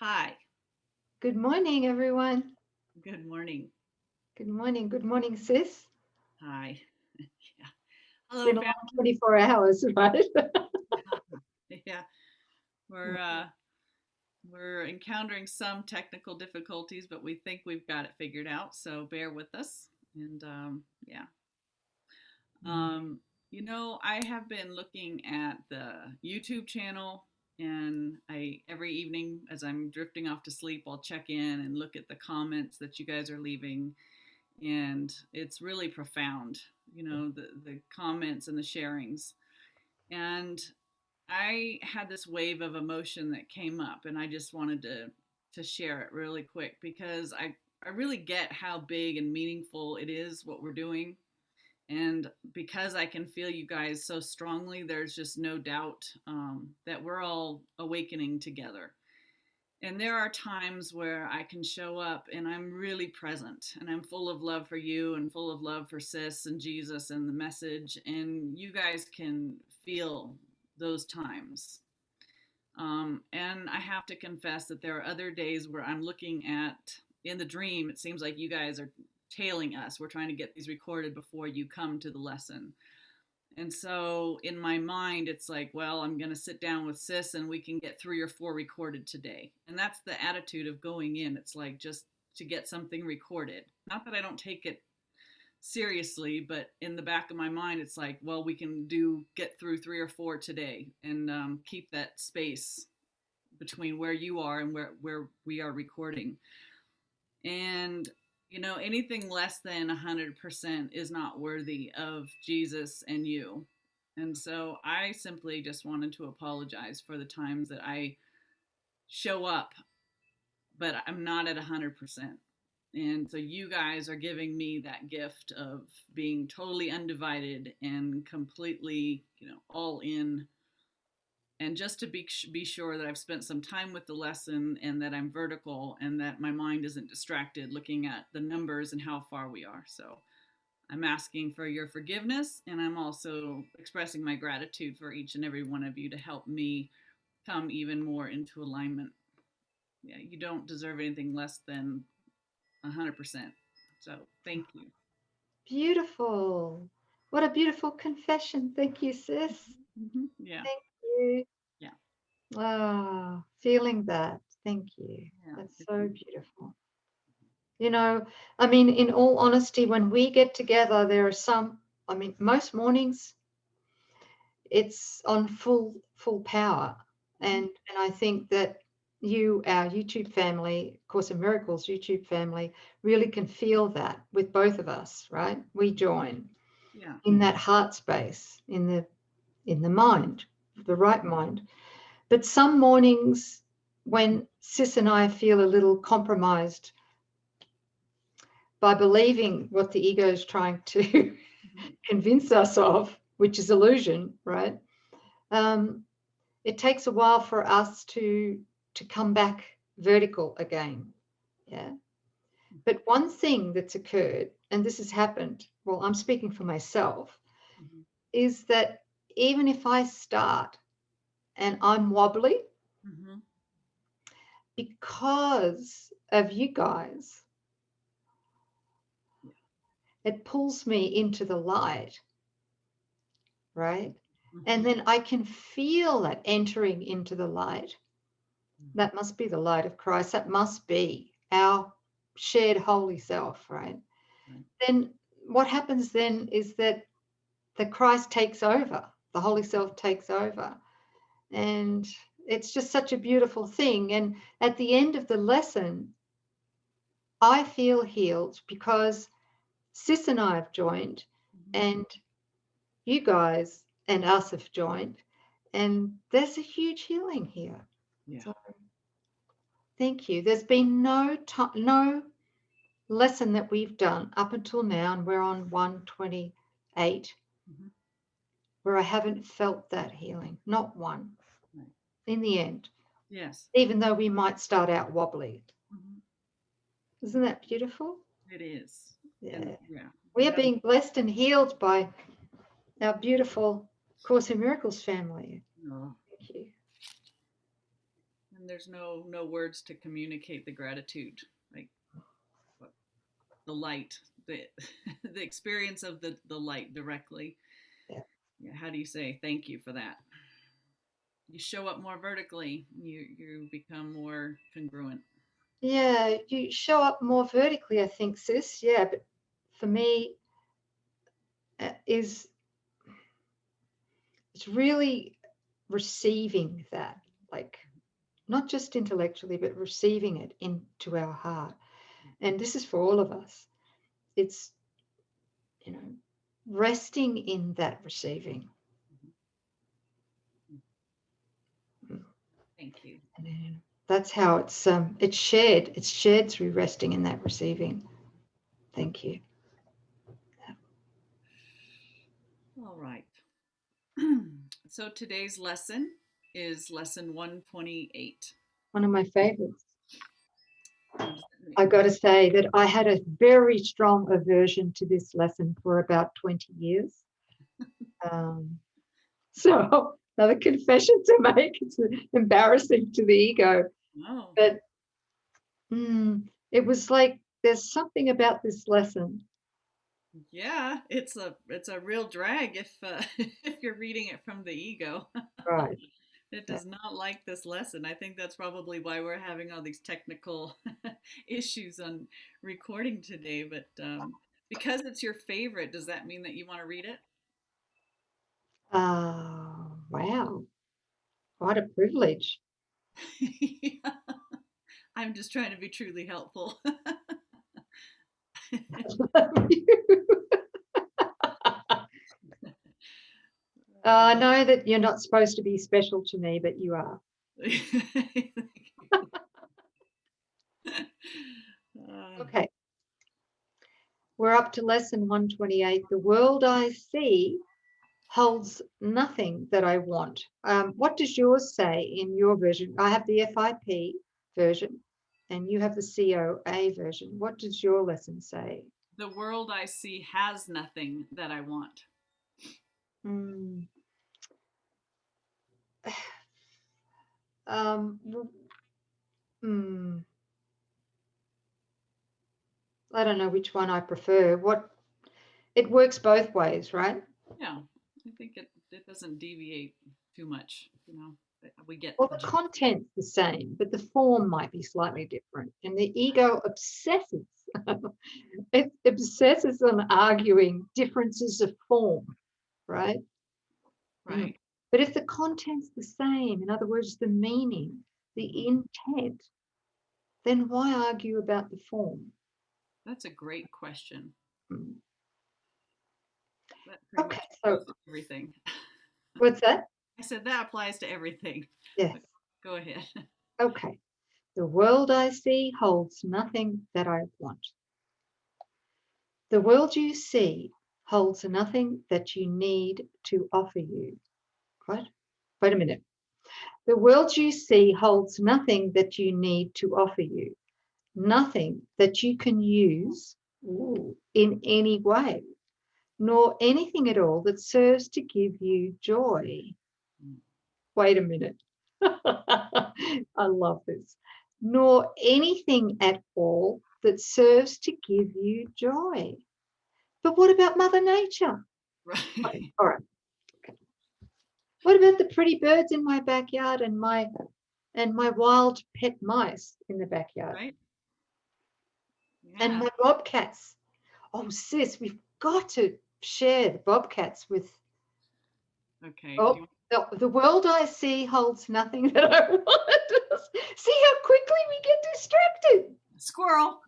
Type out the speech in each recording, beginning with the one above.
Hi. Good morning, everyone. Good morning. Good morning. Good morning, sis. Hi. Yeah. It's Hello, been a long family. 24 hours, right? Yeah. We're uh we're encountering some technical difficulties, but we think we've got it figured out. So bear with us. And yeah. Um, I have been looking at the YouTube channel, and I every evening as I'm drifting off to sleep, I'll check in and look at the comments that you guys are leaving, and it's really profound. The comments and the sharings. And I had this wave of emotion that came up, and I just wanted to share it really quick because I really get how big and meaningful it is what we're doing. And because I can feel you guys so strongly, there's just no doubt that we're all awakening together. And there are times where I can show up and I'm really present and I'm full of love for you and full of love for Sis and Jesus and the message. And you guys can feel those times. And I have to confess that there are other days where I'm looking at, in the dream, it seems like you guys are tailing us. We're trying to get these recorded before you come to the lesson. And so in my mind, it's like, well, I'm going to sit down with Sis and we can get 3 or 4 recorded today. And that's the attitude of going in. It's like just to get something recorded. Not that I don't take it seriously, but in the back of my mind, it's like, well, we can get through 3 or 4 today and keep that space between where you are and where we are recording. And anything less than 100% is not worthy of Jesus and you. And so I simply just wanted to apologize for the times that I show up, but I'm not at 100%. And so you guys are giving me that gift of being totally undivided and completely, all in. And just to be sure that I've spent some time with the lesson and that I'm vertical and that my mind isn't distracted looking at the numbers and how far we are. So I'm asking for your forgiveness, and I'm also expressing my gratitude for each and every one of you to help me come even more into alignment. Yeah, you don't deserve anything less than 100%. So thank you. Beautiful. What a beautiful confession. Thank you, sis. Yeah, Thank you. yeah, Feeling that. Thank you. yeah. That's so beautiful. You know, in all honesty, when we get together, there are most mornings it's on full power. And I think that our YouTube family, Course in Miracles YouTube family, really can feel that with both of us, right? We join Yeah. in that heart space, in the mind, the right mind. But some mornings when Sis and I feel a little compromised by believing what the ego is trying to convince us of, which is illusion, right? Um, it takes a while for us to come back vertical again. Yeah. But one thing that's occurred, and this has happened, well, I'm speaking for myself, Mm-hmm. is that even if I start and I'm wobbly Mm-hmm. because of you guys, Yeah. it pulls me into the light, right? Mm-hmm. And then I can feel that entering into the light. That must be the light of Christ. That must be our shared holy self, right? Right. Then what happens then is that the Christ takes over, the holy self takes over. And it's just such a beautiful thing. And at the end of the lesson, I feel healed because Sis and I have joined, Mm-hmm. and you guys and us have joined, and there's a huge healing here. Yeah. So thank you. There's been no lesson that we've done up until now, and we're on 128, Mm-hmm. where I haven't felt that healing. Not one. Right. In the end, Yes. even though we might start out wobbly. Mm-hmm. Isn't that beautiful? It is. And Yeah. yeah, We you are have. being blessed and healed by our beautiful Course in Miracles family. Oh, Thank you. And there's no words to communicate the gratitude, like the light, the the experience of the light directly. Yeah. Yeah, how do you say thank you for that? You show up more vertically. You become more congruent. Yeah, you show up more vertically, I think, sis. Yeah, but for me, is it's really receiving that, like not just intellectually, but receiving it into our heart. And this is for all of us. It's, resting in that receiving. Thank you. And that's how it's shared. It's shared through resting in that receiving. Thank you. All right. So today's lesson is lesson 128. One of my favorites. What does that I mean? got to say that I had a very strong aversion to this lesson for about 20 years. So another confession to make. It's embarrassing to the ego, Oh, but it was like there's something about this lesson. yeah, it's a real drag if if you're reading it from the ego. Right. It Yeah. does not like this lesson. I think that's probably why we're having all these technical issues on recording today. But because it's your favorite, does that mean that you want to read it? Wow. What a privilege. Yeah. I'm just trying to be truly helpful. I know that you're not supposed to be special to me, but you are. Okay. We're up to lesson 128. The world I see holds nothing that I want. What does yours say in your version? I have the FIP version and you have the COA version. What does your lesson say? The world I see has nothing that I want. Mm. Um, mm, I don't know which one I prefer. It works both ways, right? Yeah, I think it doesn't deviate too much. We get Well, the the gist. content's the same, but the form might be slightly different. And the ego obsesses. It obsesses on arguing differences of form, right? Right. But if the content's the same, in other words, the meaning, the intent, then why argue about the form? That's a great question. Mm. That pretty Okay, much so applies to everything. what's that? I said that applies to everything. Yes. But go ahead. Okay. The world I see holds nothing that I want. The world you see holds nothing that you need to offer you. What? Wait a minute. The world you see holds nothing that you need to offer you, nothing that you can use in any way, nor anything at all that serves to give you joy. Wait a minute. I love this. Nor anything at all that serves to give you joy. But what about Mother Nature? Right. All right. Okay. What about the pretty birds in my backyard and my wild pet mice in the backyard Right. and Yeah. my bobcats? Oh, sis, we've got to share the bobcats with. Okay. Oh, the world I see holds nothing that I want. See how quickly we get distracted. Squirrel.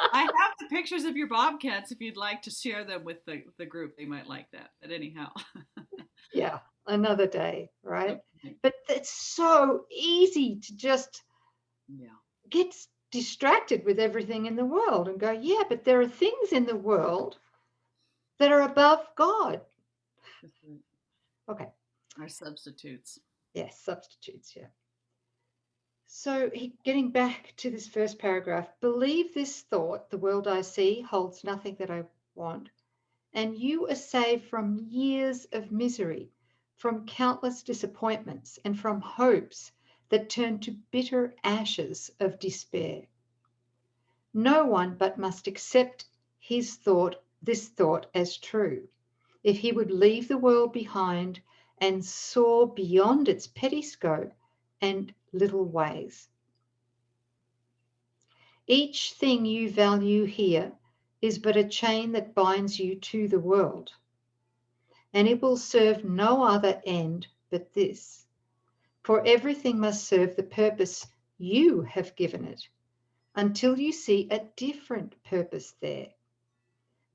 I have the pictures of your bobcats if you'd like to share them with the group. They might like that. But anyhow. Yeah, another day, right? Okay. But it's so easy to just Yeah. get distracted with everything in the world and go, yeah, but there are things in the world that are above God. Okay. Our substitutes. Yes, substitutes, yeah. So getting back to this first paragraph, believe this thought, the world I see holds nothing that I want, and you are saved from years of misery, from countless disappointments, and from hopes that turn to bitter ashes of despair. No one but must accept this thought as true, if he would leave the world behind and soar beyond its petty scope and little ways. Each thing you value here is but a chain that binds you to the world, and it will serve no other end but this. For everything must serve the purpose you have given it, until you see a different purpose there.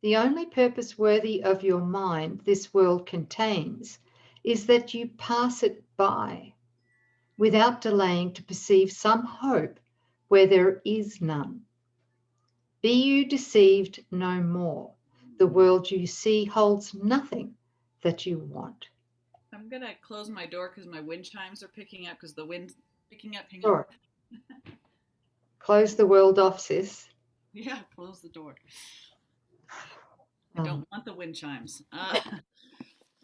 The only purpose worthy of your mind this world contains is that you pass it by, without delaying to perceive some hope where there is none. Be you deceived no more. The world you see holds nothing that you want. I'm gonna close my door because my wind chimes are picking up because the wind's picking up. Hang on. Sure. Close the world off, sis. Yeah, close the door. I don't want the wind chimes.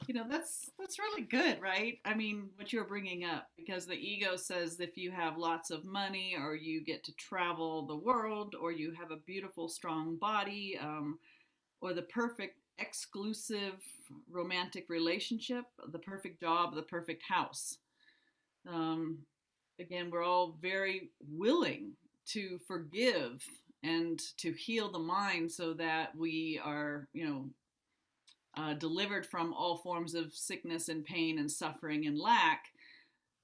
That's really good, right? I mean, what you're bringing up, because the ego says if you have lots of money, or you get to travel the world, or you have a beautiful, strong body, or the perfect exclusive romantic relationship, the perfect job, the perfect house. Again, we're all very willing to forgive and to heal the mind so that we are, delivered from all forms of sickness and pain and suffering and lack.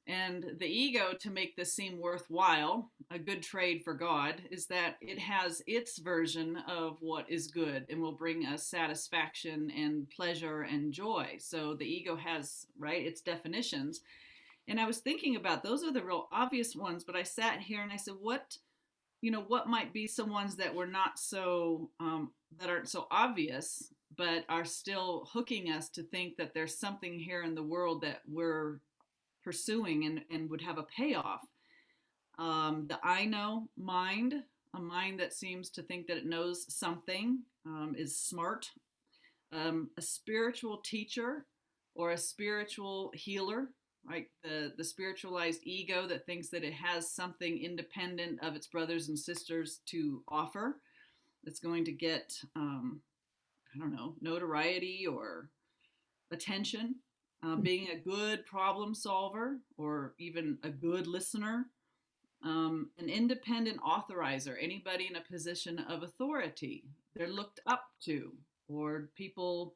And the ego, to make this seem worthwhile, a good trade for God, is that it has its version of what is good and will bring us satisfaction and pleasure and joy. So the ego has, right, its definitions. And I was thinking about, those are the real obvious ones, but I sat here and I said, what might be some ones that were not so, that aren't so obvious, but are still hooking us to think that there's something here in the world that we're pursuing and would have a payoff. The I know mind, a mind that seems to think that it knows something, is smart. A spiritual teacher or a spiritual healer, right? The spiritualized ego that thinks that it has something independent of its brothers and sisters to offer, that's going to get, notoriety or attention. Being a good problem solver, or even a good listener. An independent authorizer, anybody in a position of authority, they're looked up to, or people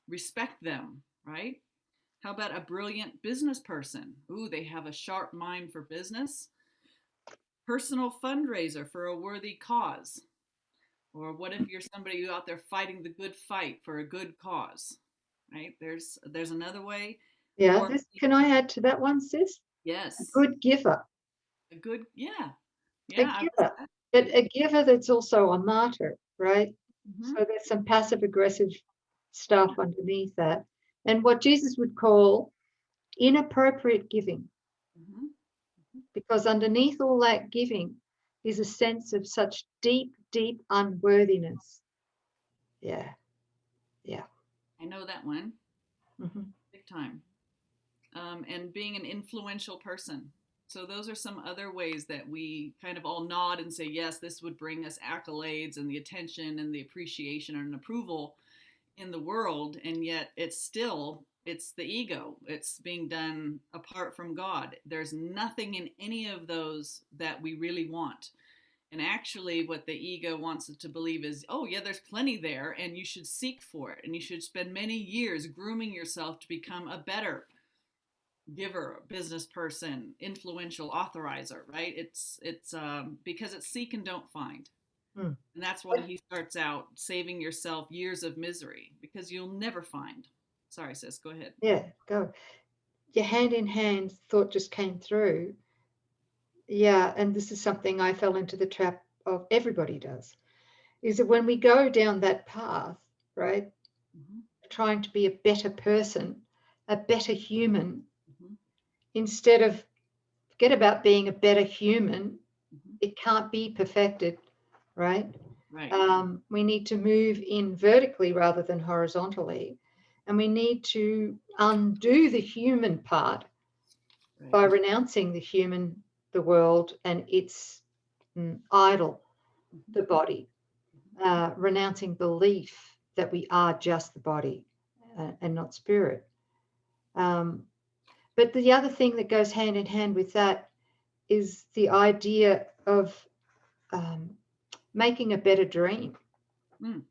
respect them, right? How about a brilliant business person? Ooh, they have a sharp mind for business. Personal fundraiser for a worthy cause. Or what if you're somebody out there fighting the good fight for a good cause, right? There's another way. Yeah, can I add to that one, sis? Yes. A good giver. A good, yeah. A giver, but a giver that's also a martyr, right? Mm-hmm. So there's some passive aggressive stuff underneath that. And what Jesus would call inappropriate giving. Mm-hmm. Because underneath all that giving is a sense of such deep, deep unworthiness. Yeah. Yeah. I know that one. Mm-hmm. Big time. And being an influential person. So those are some other ways that we kind of all nod and say, yes, this would bring us accolades and the attention and the appreciation and approval in the world. And yet it's the ego. It's being done apart from God. There's nothing in any of those that we really want. And actually what the ego wants us to believe is, oh yeah, there's plenty there and you should seek for it. And you should spend many years grooming yourself to become a better giver, business person, influential authorizer, right? It's because it's seek and don't find. And that's why he starts out saving yourself years of misery, because you'll never find. Sorry, sis, go ahead. Yeah, go. Your hand in hand thought just came through. Yeah, and this is something I fell into the trap of, everybody does, is that when we go down that path, right, trying to be a better person, a better human, instead of forget about being a better human, it can't be perfected, right? Right. We need to move in vertically rather than horizontally, and we need to undo the human part, by renouncing the human, the world, and its idol, Mhm. the body, renouncing belief that we are just the body and not spirit. But the other thing that goes hand in hand with that is the idea of making a better dream Mm.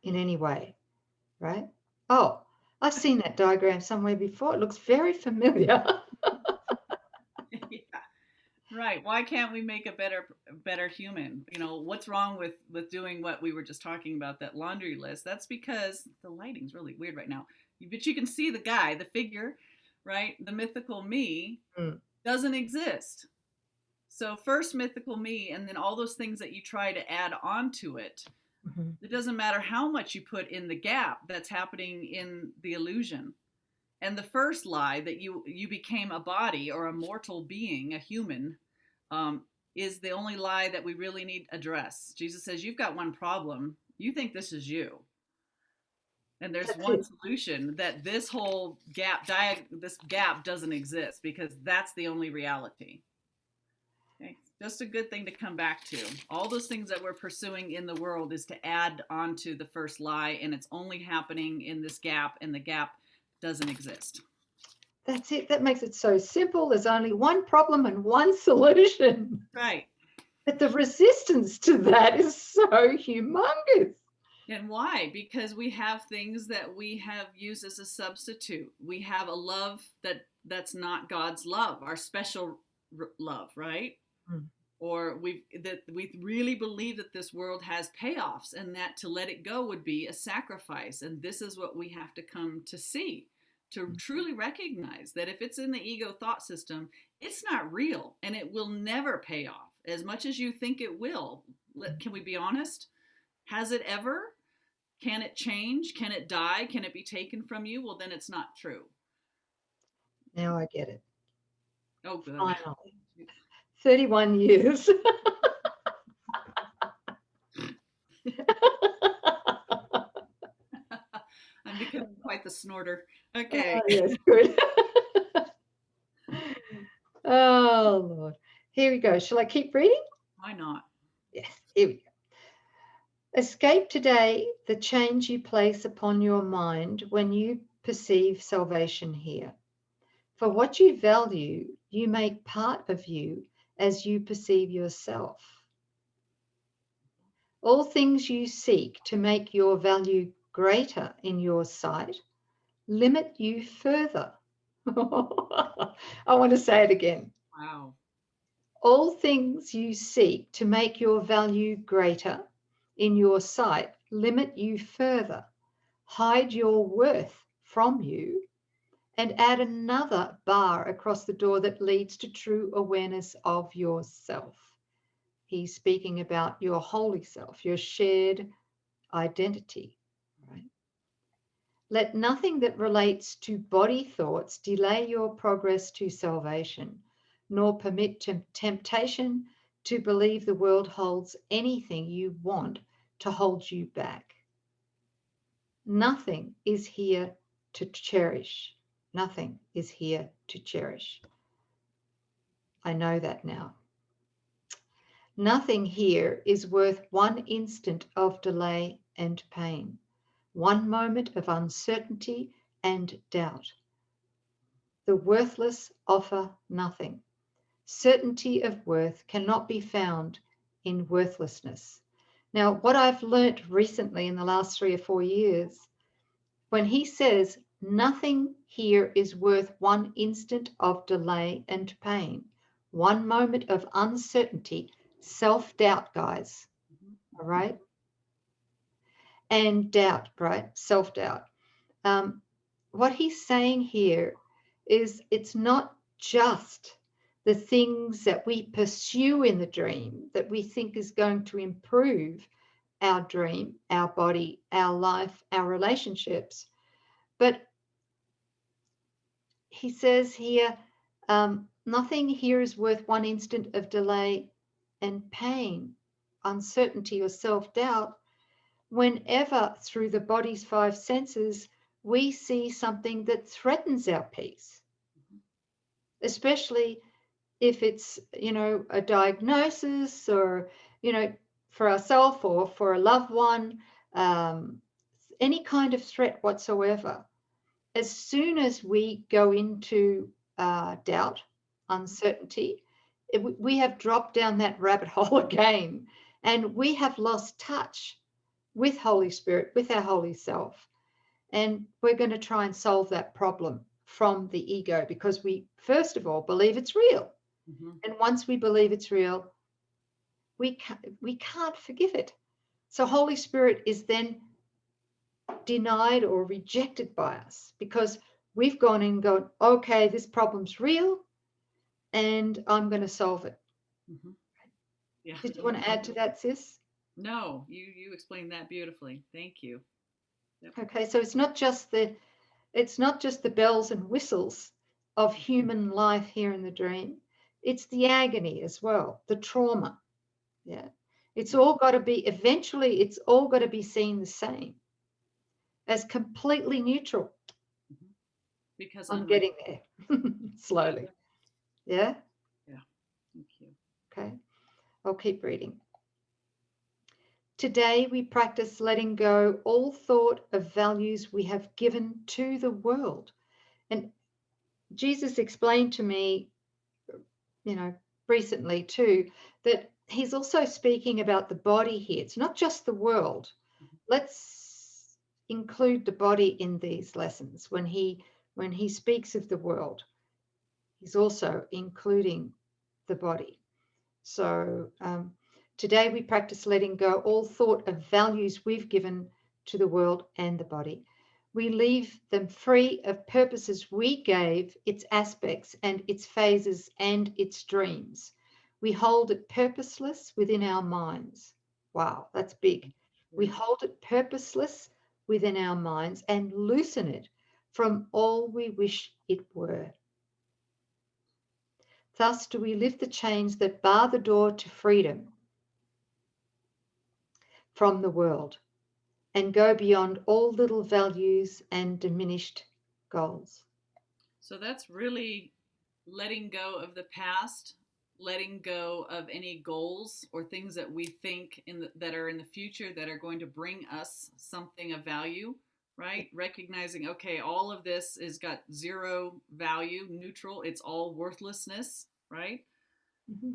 in any way, right? Oh, I've seen that diagram somewhere before. It looks very familiar. Yeah. Right. Why can't we make a better human? You know, what's wrong with doing what we were just talking about, that laundry list? That's because the lighting's really weird right now. But you can see the guy, the figure, right? The mythical me Mm. doesn't exist. So first mythical me, and then all those things that you try to add onto it. Mhm. It doesn't matter how much you put in the gap that's happening in the illusion. And the first lie, that you became a body or a mortal being, a human, um, is the only lie that we really need to address. Jesus says, you've got one problem. You think this is you. And there's That's one it. solution, that this whole this gap doesn't exist, because that's the only reality. Okay? Just a good thing to come back to. All those things that we're pursuing in the world is to add onto the first lie, and it's only happening in this gap, and the gap doesn't exist. That's it. That makes it so simple. There's only one problem and one solution. Right. But the resistance to that is so humongous. And why? Because we have things that we have used as a substitute. We have a love that's not God's love, our special love, right? Mm. Or we really believe that this world has payoffs, and that to let it go would be a sacrifice. And this is what we have to come to see, to truly recognize that if it's in the ego thought system, it's not real, and it will never pay off as much as you think it will. Can we be honest? Has it ever? Can it change? Can it die? Can it be taken from you? Well, then it's not true. Now I get it. Oh, good. Finally. 31 years. I'm becoming quite the snorter. Okay. Oh, yes, good. Oh, Lord. Here we go. Shall I keep reading? Why not? Yes, here we go. Escape today the change you place upon your mind when you perceive salvation here. For what you value, you make part of you as you perceive yourself. All things you seek to make your value greater in your sight limit you further. I want to say it again. Wow. All things you seek to make your value greater in your sight limit you further, hide your worth from you, and add another bar across the door that leads to true awareness of yourself. He's speaking about your holy self, your shared identity, right? Let nothing that relates to body thoughts delay your progress to salvation, nor permit temptation to believe the world holds anything you want to hold you back. Nothing is here to cherish. Nothing is here to cherish. I know that now. Nothing here is worth one instant of delay and pain, one moment of uncertainty and doubt. The worthless offer nothing. Certainty of worth cannot be found in worthlessness. Now, what I've learnt recently in the last 3 or 4 years, when he says nothing here is worth one instant of delay and pain, one moment of uncertainty, self-doubt, guys, all right? And doubt, right? Self-doubt. What he's saying here is it's not just the things that we pursue in the dream that we think is going to improve our dream, our body, our life, our relationships. But he says here, nothing here is worth one instant of delay and pain, uncertainty, or self-doubt whenever through the body's 5 senses we see something that threatens our peace. especially if it's, a diagnosis or, for ourselves or for a loved one, um, any kind of threat whatsoever. As soon as we go into doubt, uncertainty, we have dropped down that rabbit hole again, and we have lost touch with Holy Spirit, with our holy self. And we're going to try and solve that problem from the ego because we, first of all, believe it's real. Mm-hmm. And once we believe it's real, we can't forgive it. So Holy Spirit is then denied or rejected by us because we've gone and gone, okay, this problem's real and I'm going to solve it. Mm-hmm. Yeah. Did you want to add to that, sis? No, you explained that beautifully. Thank you. Yep. Okay, so it's not just the bells and whistles of human life here in the dream. It's the agony as well, the trauma. Yeah. It's all got to be, eventually, it's all got to be seen the same as completely neutral. Mm-hmm. Because I'm getting there slowly. Yeah. Yeah. Thank you. Okay. I'll keep reading. Today we practice letting go all thought of values we have given to the world. And Jesus explained to me, recently too, that he's also speaking about the body here. It's not just the world. Let's include the body in these lessons. When he speaks of the world, he's also including the body. So today we practice letting go all thought of values we've given to the world and the body. We leave them free of purposes we gave its aspects and its phases and its dreams. We hold it purposeless within our minds. Wow, that's big. We hold it purposeless within our minds and loosen it from all we wish it were. Thus do we lift the chains that bar the door to freedom from the world and go beyond all little values and diminished goals. So that's really letting go of the past, letting go of any goals or things that we think that are in the future that are going to bring us something of value, right? Recognizing, okay, all of this has got zero value, neutral, it's all worthlessness, right? Mm-hmm.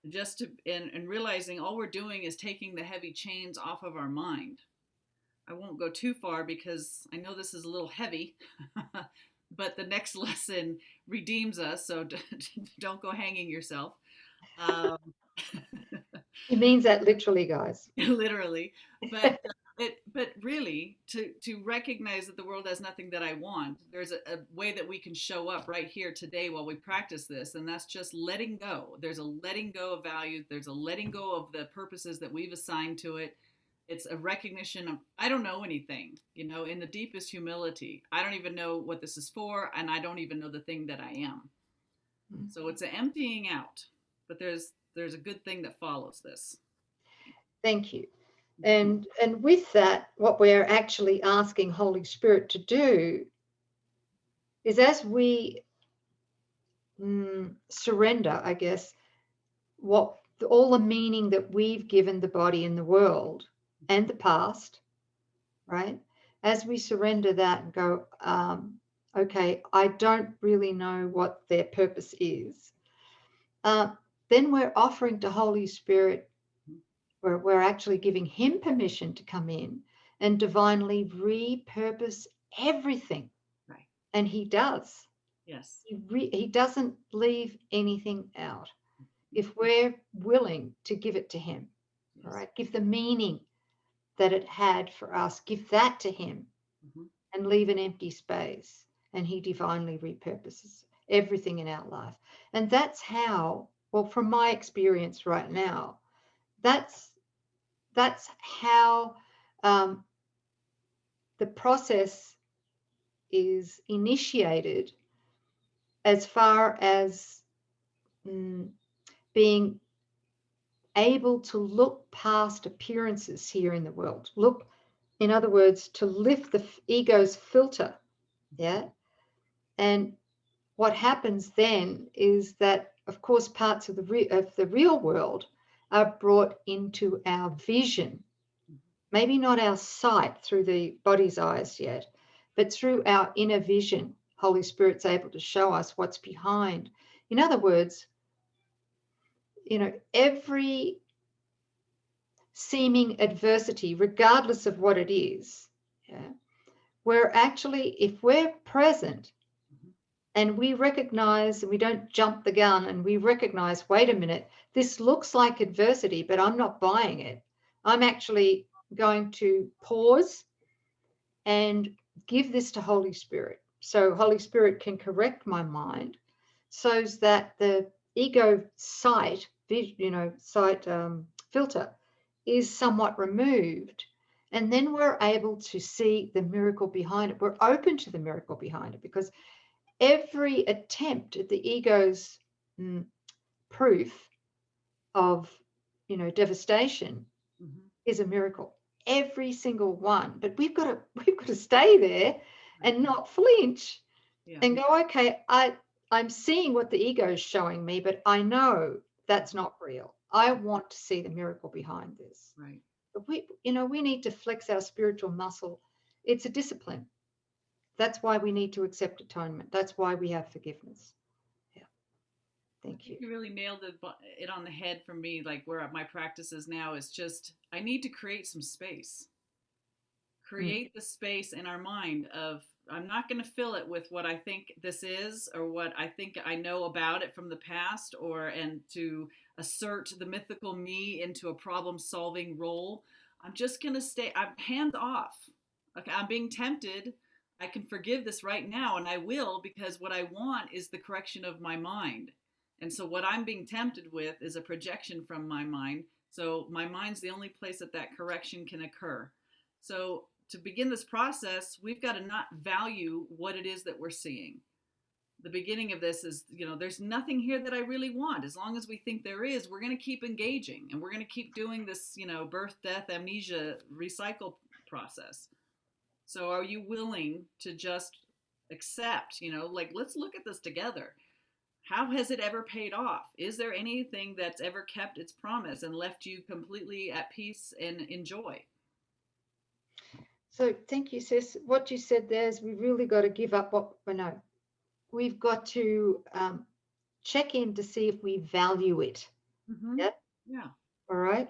Just to and realizing all we're doing is taking the heavy chains off of our mind. I won't go too far because I know this is a little heavy, but the next lesson redeems us, so don't go hanging yourself. Um, He means that literally, guys. literally, but but really to recognize that the world has nothing that I want. There's a way that we can show up right here today while we practice this, and that's just letting go. There's a letting go of values. There's a letting go of the purposes that we've assigned to it. It's a recognition of I don't know anything, in the deepest humility. I don't even know what this is for, and I don't even know the thing that I am. So it's an emptying out, but there's a good thing that follows this. Thank you. And with that, what we're actually asking Holy Spirit to do is as we surrender, I guess, what all the meaning that we've given the body and the world and the past, right? As we surrender that and go, okay, I don't really know what their purpose is. Then we're offering to Holy Spirit, we're actually giving him permission to come in and divinely repurpose everything. Right. And he does. Yes. He doesn't leave anything out. If we're willing to give it to him, Yes. all right, give the meaning that it had for us, give that to him and leave an empty space. And he divinely repurposes everything in our life. And that's how, well, from my experience right now, that's how the process is initiated as far as being able to look past appearances here in the world. Look, in other words, to lift the ego's filter, yeah, and what happens then is that, of course, parts of the real world are brought into our vision. Maybe not our sight through the body's eyes yet, but through our inner vision, Holy Spirit's able to show us what's behind. In other words, every seeming adversity, regardless of what it is, yeah, we're actually, if we're present and we recognize, and we don't jump the gun, and we recognize, wait a minute, this looks like adversity, but I'm not buying it. I'm actually going to pause and give this to Holy Spirit. So Holy Spirit can correct my mind so that the ego sight, filter is somewhat removed. And then we're able to see the miracle behind it. We're open to the miracle behind it, because every attempt at the ego's proof of, devastation is a miracle. Every single one. But we've got to stay there and not flinch and go, okay, I'm seeing what the ego is showing me, but I know that's not real. I want to see the miracle behind this. Right. But we need to flex our spiritual muscle. It's a discipline. That's why we need to accept atonement. That's why we have forgiveness. Yeah. Thank you. You really nailed it on the head for me. Like, where my practice is now is just, I need to create some space. Create the space in our mind of, I'm not going to fill it with what I think this is, or what I think I know about it from the past, and to assert the mythical me into a problem solving role. I'm just going to I'm hands off. Okay, I'm being tempted. I can forgive this right now, and I will, because what I want is the correction of my mind. And so what I'm being tempted with is a projection from my mind. So my mind's the only place that correction can occur. So to begin this process, we've got to not value what it is that we're seeing. The beginning of this is, there's nothing here that I really want. As long as we think there is, we're going to keep engaging, and we're going to keep doing this, birth, death, amnesia, recycle process. So are you willing to just accept, let's look at this together. How has it ever paid off? Is there anything that's ever kept its promise and left you completely at peace and in joy? So thank you, sis. What you said there is, we really got to give up what we know. We've got to check in to see if we value it. Yeah. Yeah. All right.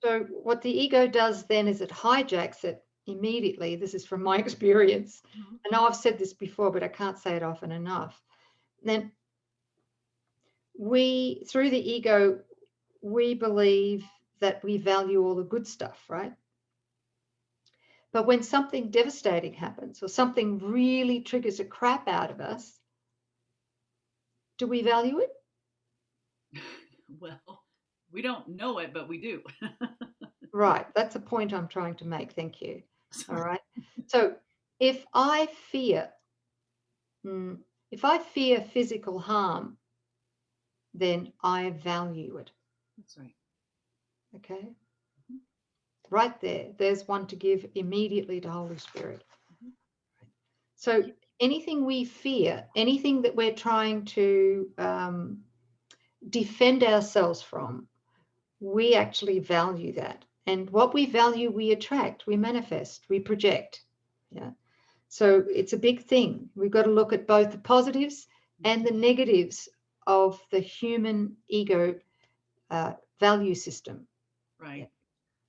So what the ego does then is it hijacks it immediately. This is from my experience. I know I've said this before, but I can't say it often enough. Then through the ego, we believe that we value all the good stuff, right? But when something devastating happens, or something really triggers a crap out of us, do we value it? Well, we don't know it, but we do. Right. That's a point I'm trying to make. Thank you. All right. So if I fear physical harm, then I value it. That's right. Okay. Right there. There's one to give immediately to Holy Spirit. So anything we fear, anything that we're trying to defend ourselves from, we actually value that. And what we value, we attract, we manifest, we project. Yeah. So it's a big thing. We've got to look at both the positives and the negatives of the human ego value system. Right. Yeah.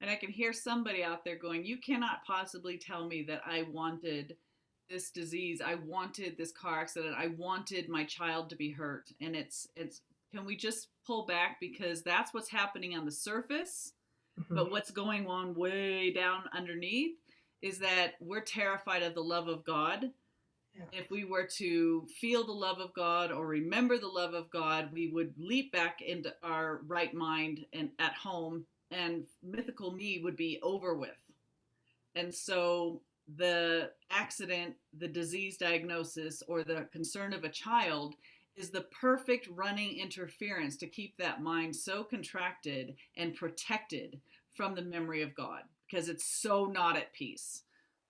And I can hear somebody out there going, you cannot possibly tell me that I wanted this disease. I wanted this car accident. I wanted my child to be hurt. And it's, can we just pull back, because that's what's happening on the surface. But what's going on way down underneath is that we're terrified of the love of God. Yeah. If we were to feel the love of God or remember the love of God, we would leap back into our right mind and at home, and mythical me would be over with. And so the accident, the disease diagnosis, or the concern of a child is the perfect running interference to keep that mind so contracted and protected from the memory of God, because it's so not at peace.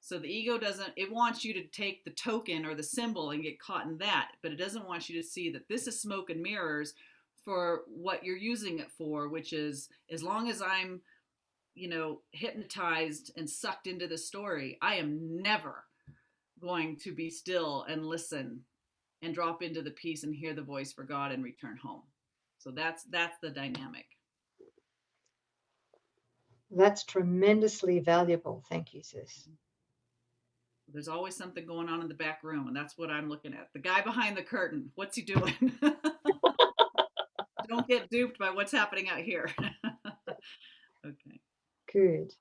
So the ego doesn't, it wants you to take the token or the symbol and get caught in that, but it doesn't want you to see that this is smoke and mirrors for what you're using it for, which is, as long as I'm, hypnotized and sucked into the story, I am never going to be still and listen and drop into the peace and hear the voice for God and return home. So that's the dynamic. That's tremendously valuable. Thank you, sis. There's always something going on in the back room, and that's what I'm looking at. The guy behind the curtain, what's he doing? Don't get duped by what's happening out here. Okay. Good.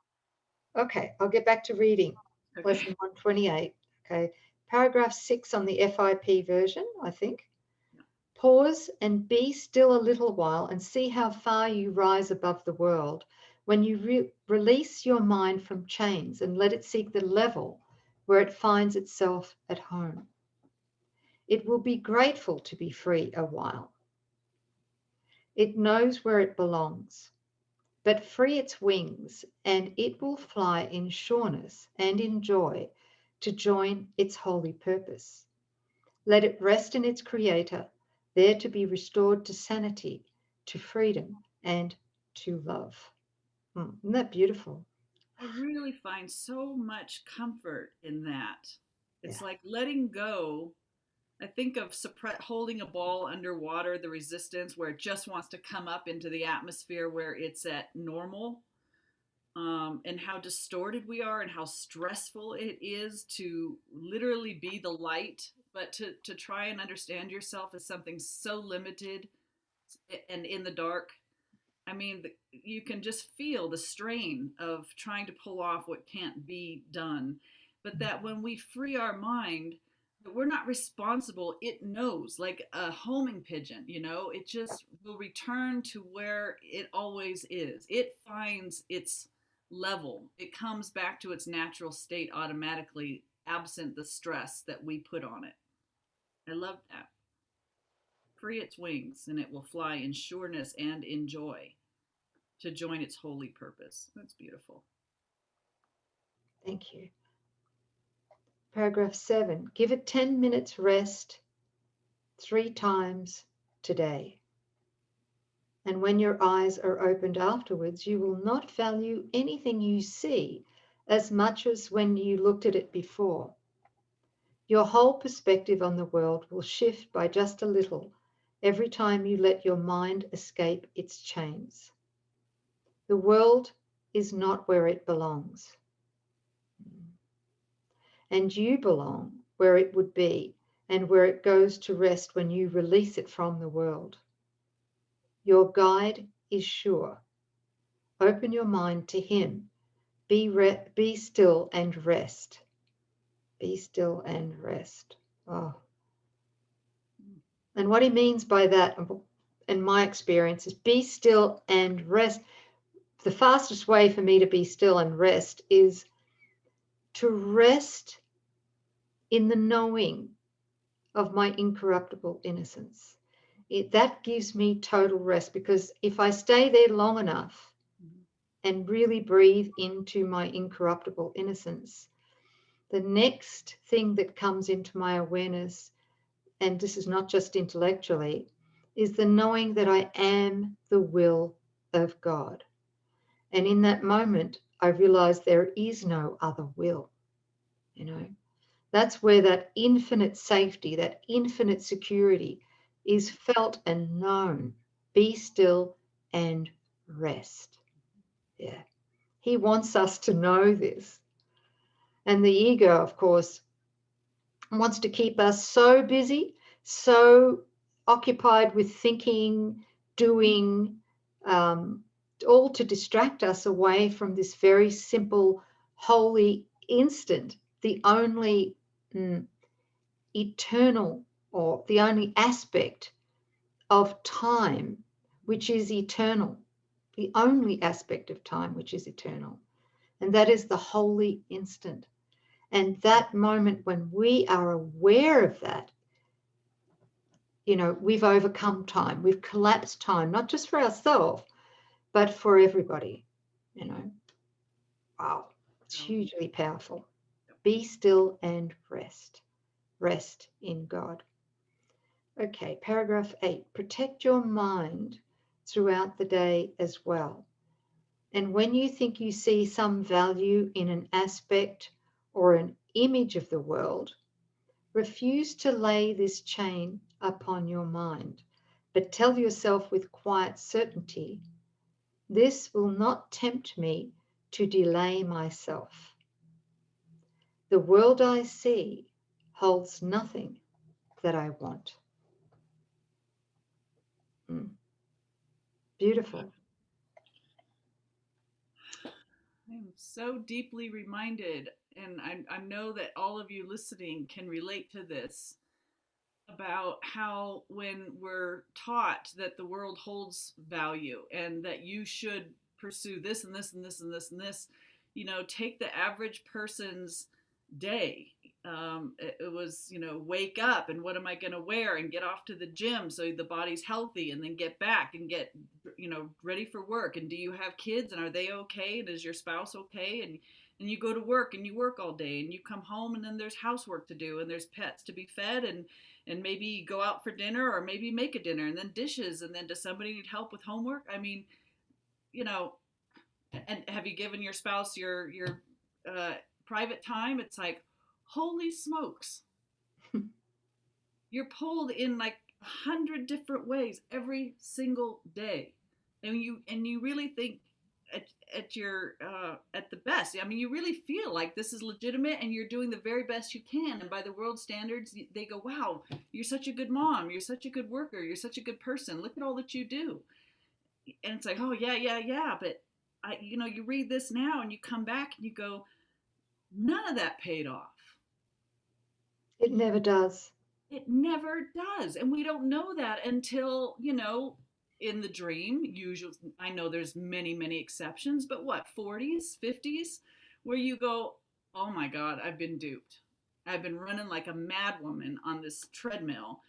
Okay, I'll get back to reading. Okay. Lesson 128. Okay. Paragraph 6 on the FIP version, I think. Pause and be still a little while and see how far you rise above the world when you release your mind from chains and let it seek the level where it finds itself at home. It will be grateful to be free a while. It knows where it belongs, but free its wings and it will fly in sureness and in joy to join its holy purpose. Let it rest in its Creator, there to be restored to sanity, to freedom, and to love. Isn't that beautiful? I really find so much comfort in that. It's like letting go. I think of holding a ball underwater, the resistance where it just wants to come up into the atmosphere where it's at normal, and how distorted we are and how stressful it is to literally be the light, but to try and understand yourself as something so limited and in the dark. I mean, you can just feel the strain of trying to pull off what can't be done. But that when we free our mind, that we're not responsible. It knows, like a homing pigeon, it just will return to where it always is. It finds its level. It comes back to its natural state automatically, absent the stress that we put on it. I love that. Free its wings, and it will fly in sureness and in joy to join its holy purpose. That's beautiful. Thank you. Paragraph 7. Give it 10 minutes rest 3 times today. And when your eyes are opened afterwards, you will not value anything you see as much as when you looked at it before. Your whole perspective on the world will shift by just a little every time you let your mind escape its chains. The world is not where it belongs. And you belong where it would be and where it goes to rest when you release it from the world. Your guide is sure. Open your mind to him. Be still and rest. Be still and rest. Oh. And what he means by that, in my experience, is be still and rest. The fastest way for me to be still and rest is to rest in the knowing of my incorruptible innocence. That gives me total rest, because if I stay there long enough and really breathe into my incorruptible innocence, the next thing that comes into my awareness, and this is not just intellectually, is the knowing that I am the will of God. And in that moment, I realize there is no other will. That's where that infinite safety, that infinite security is felt and known. Be still and rest. Yeah. He wants us to know this. And the ego, of course, wants to keep us so busy, so occupied with thinking, doing, all to distract us away from this very simple, holy instant, the only eternal, or the only aspect of time which is eternal, the only aspect of time which is eternal, and that is the holy instant. And that moment when we are aware of that, we've overcome time, we've collapsed time, not just for ourselves, but for everybody. Wow, it's hugely powerful. Be still and rest. Rest in God. Okay, paragraph 8. Protect your mind throughout the day as well. And when you think you see some value in an aspect or an image of the world, refuse to lay this chain upon your mind, but tell yourself with quiet certainty, this will not tempt me to delay myself. The world I see holds nothing that I want. Beautiful. I'm so deeply reminded, and I know that all of you listening can relate to this, about how when we're taught that the world holds value and that you should pursue this and this and this and this and this, take the average person's day. It was, wake up and what am I going to wear and get off to the gym so the body's healthy, and then get back and get, ready for work. And do you have kids, and are they okay? And is your spouse okay? And you go to work and you work all day and you come home, and then there's housework to do and there's pets to be fed, and maybe go out for dinner, or maybe make a dinner, and then dishes, and then does somebody need help with homework? I mean, and have you given your spouse your private time? It's like, holy smokes. You're pulled in like 100 different ways every single day. And you really think at your at the best. I mean, you really feel like this is legitimate and you're doing the very best you can. And by the world standards, they go, wow, you're such a good mom. You're such a good worker. You're such a good person. Look at all that you do. And it's like, oh, yeah. But, you read this now and you come back and you go, none of that paid off. It never does. It never does. And we don't know that until, in the dream, usually, I know there's many, many exceptions, but what, 40s, 50s, where you go, oh my God, I've been duped. I've been running like a mad woman on this treadmill,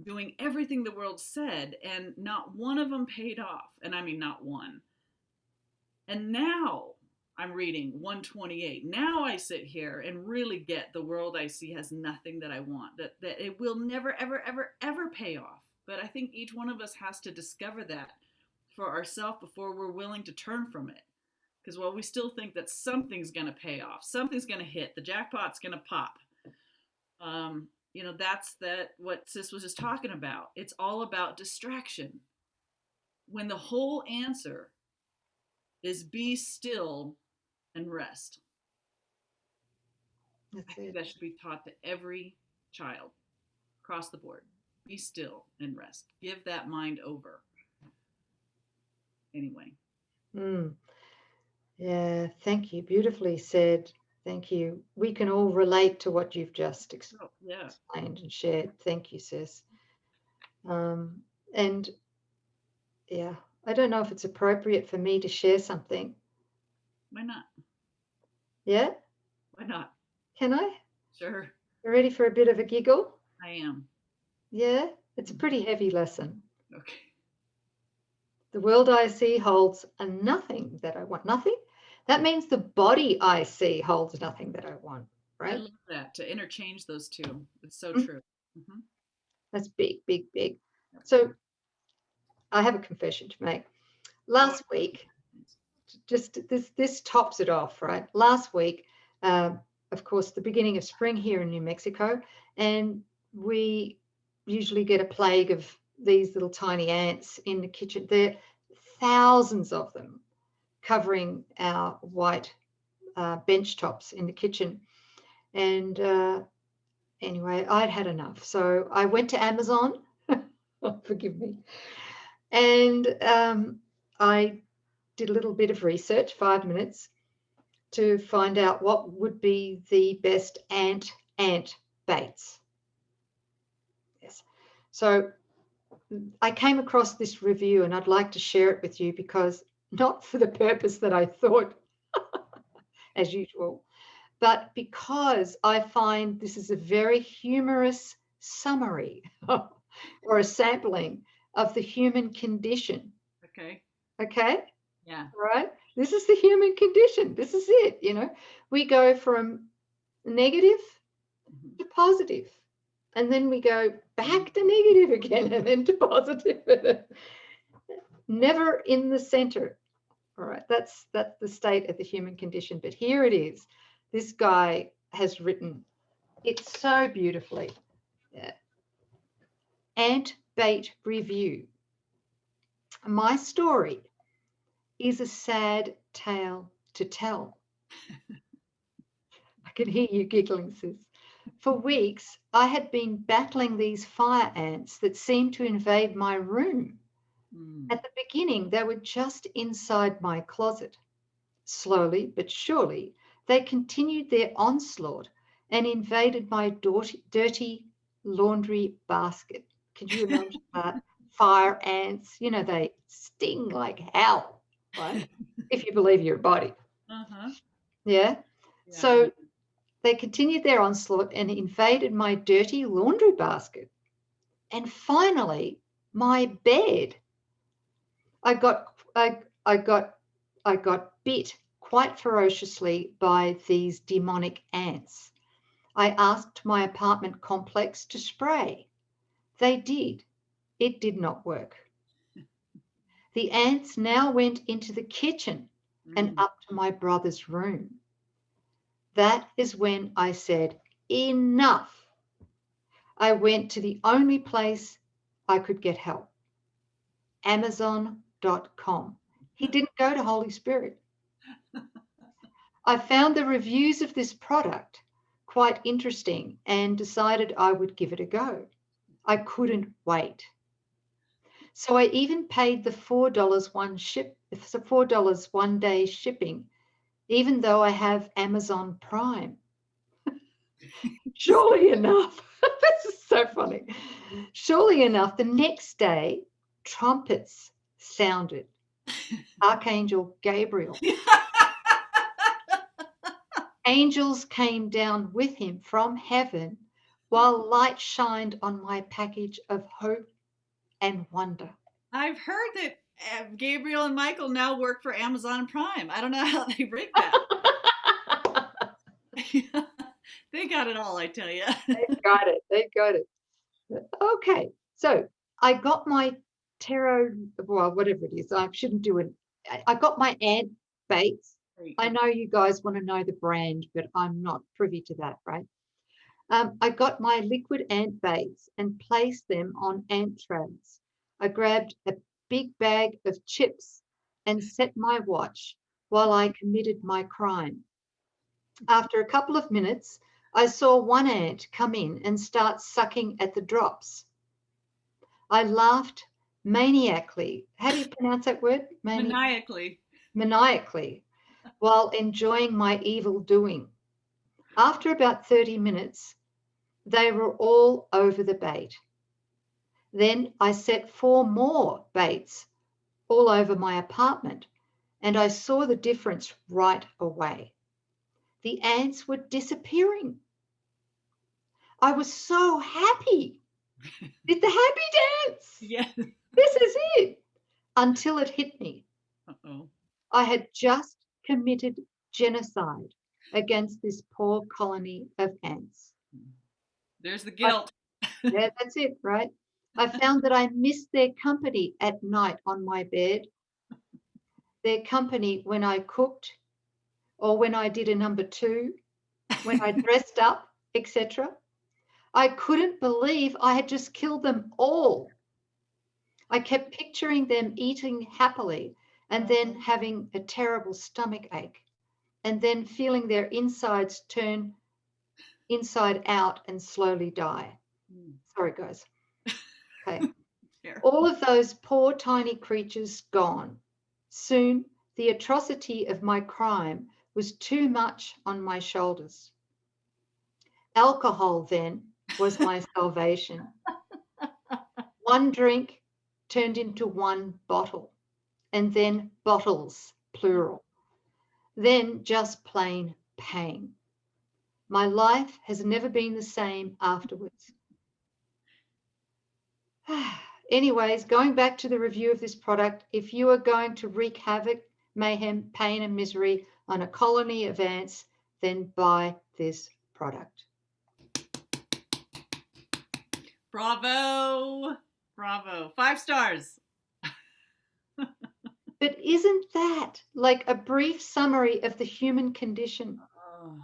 doing everything the world said, and not one of them paid off. And I mean, not one. And now I'm reading 128. Now I sit here and really get the world I see has nothing that I want, that it will never, ever, ever, ever pay off. But I think each one of us has to discover that for ourselves before we're willing to turn from it. Because while we still think that something's going to pay off, something's going to hit, the jackpot's going to pop. That's what Sis was just talking about. It's all about distraction. When the whole answer is be still and rest. I think that should be taught to every child across the board. Be still and rest. Give that mind over. Anyway. Yeah, thank you. Beautifully said. Thank you. We can all relate to what you've just explained and shared. Thank you, Sis. And yeah, I don't know if it's appropriate for me to share something. Why not? Yeah? Why not? Can I? Sure. You ready for a bit of a giggle? I am. Yeah? It's a pretty heavy lesson. Okay. The world I see holds a nothing that I want. Nothing? That means the body I see holds nothing that I want, right? I love that, to interchange those two. It's so true. Mm-hmm. That's big, big, big. So I have a confession to make. Last week, just this tops it off, right? Last week, of course, the beginning of spring here in New Mexico, and we usually get a plague of these little tiny ants in the kitchen. There are thousands of them covering our white bench tops in the kitchen. And anyway, I'd had enough. So I went to Amazon, forgive me, and I did a little bit of research, 5 minutes, to find out what would be the best ant baits. Yes. So I came across this review and I'd like to share it with you, because not for the purpose that I thought, as usual, but because I find this is a very humorous summary or a sampling of the human condition. Okay. Okay? Yeah. All right? This is the human condition. This is it, We go from negative to positive. And then we go back to negative again and then to positive. Never in the center. All right, that's the state of the human condition. But here it is. This guy has written it so beautifully. Ant Bait Review. My story is a sad tale to tell. I can hear you giggling, sis. For weeks, I had been battling these fire ants that seemed to invade my room. At the beginning, they were just inside my closet. Slowly but surely, they continued their onslaught and invaded my dirty laundry basket. Can you imagine that? Fire ants, they sting like hell, right? If you believe your body. Yeah? So they continued their onslaught and invaded my dirty laundry basket. And finally, my bed. I got bit quite ferociously by these demonic ants. I asked my apartment complex to spray. They did. It did not work. The ants now went into the kitchen and up to my brother's room. That is when I said, enough. I went to the only place I could get help, Amazon.com. He didn't go to Holy Spirit. I found the reviews of this product quite interesting and decided I would give it a go. I couldn't wait. So I even paid the $4 one day shipping, even though I have Amazon Prime. Surely enough, this is so funny. Surely enough, the next day, trumpets sounded. Archangel Gabriel. Angels came down with him from heaven while light shined on my package of hope and wonder. I've heard that Gabriel and Michael now work for Amazon Prime. I don't know how they break that. They got it all, I tell you. They got it. Okay, so I got my tarot, well, whatever it is. I shouldn't do it. I got my ant baits. I know you guys want to know the brand, but I'm not privy to that, right? I got my liquid ant baits and placed them on ant traps. I grabbed a big bag of chips and set my watch while I committed my crime. After a couple of minutes, I saw one ant come in and start sucking at the drops. I laughed maniacally. How do you pronounce that word? Maniacally. Maniacally, while enjoying my evil doing. After about 30 minutes, they were all over the bait. Then I set 4 more baits all over my apartment, and I saw the difference right away. The ants were disappearing. I was so happy. Did the happy dance? Yes. This is it. Until it hit me. Uh-oh. I had just committed genocide against this poor colony of ants. There's the guilt. Yeah, that's it, right? I found that I missed their company at night on my bed, their company when I cooked or when I did a number 2, when I dressed up, etc. I couldn't believe I had just killed them all. I kept picturing them eating happily and then having a terrible stomach ache and then feeling their insides turn inside out and slowly die. Sorry, guys. Okay. All of those poor tiny creatures gone. Soon, the atrocity of my crime was too much on my shoulders. Alcohol, then, was my salvation. One drink turned into 1 bottle, and then bottles, plural. Then just plain pain. My life has never been the same afterwards. Anyways, going back to the review of this product, if you are going to wreak havoc, mayhem, pain, and misery on a colony of ants, then buy this product. Bravo. Bravo. 5 stars. But isn't that like a brief summary of the human condition? Oh.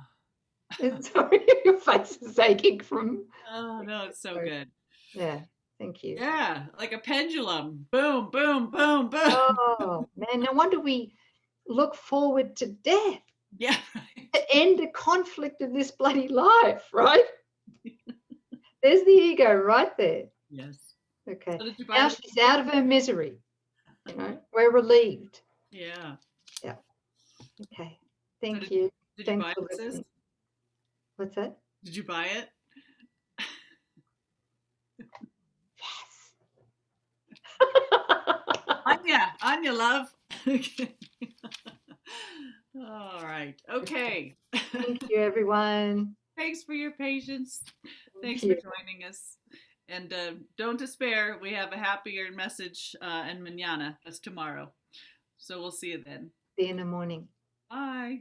Sorry, your face is aching from. Oh, no, it's so good. Yeah, thank you. Yeah, like a pendulum. Boom, boom, boom, boom. Oh, man, no wonder we look forward to death. Yeah. To end a conflict of this bloody life, right? There's the ego right there. Yes. Okay. So did you Now she's out of her misery. You know, we're relieved. Yeah. Yeah. Okay. Thank So you. Did Thanks you buy for it, sis? listening. What's that? Did you buy it? Yes. Anya, love. All right. Okay. Thank you, everyone. Thanks for your patience. Thanks you. for joining us. And don't despair. We have a happier message and mañana. That's tomorrow. So we'll see you then. See you in the morning. Bye.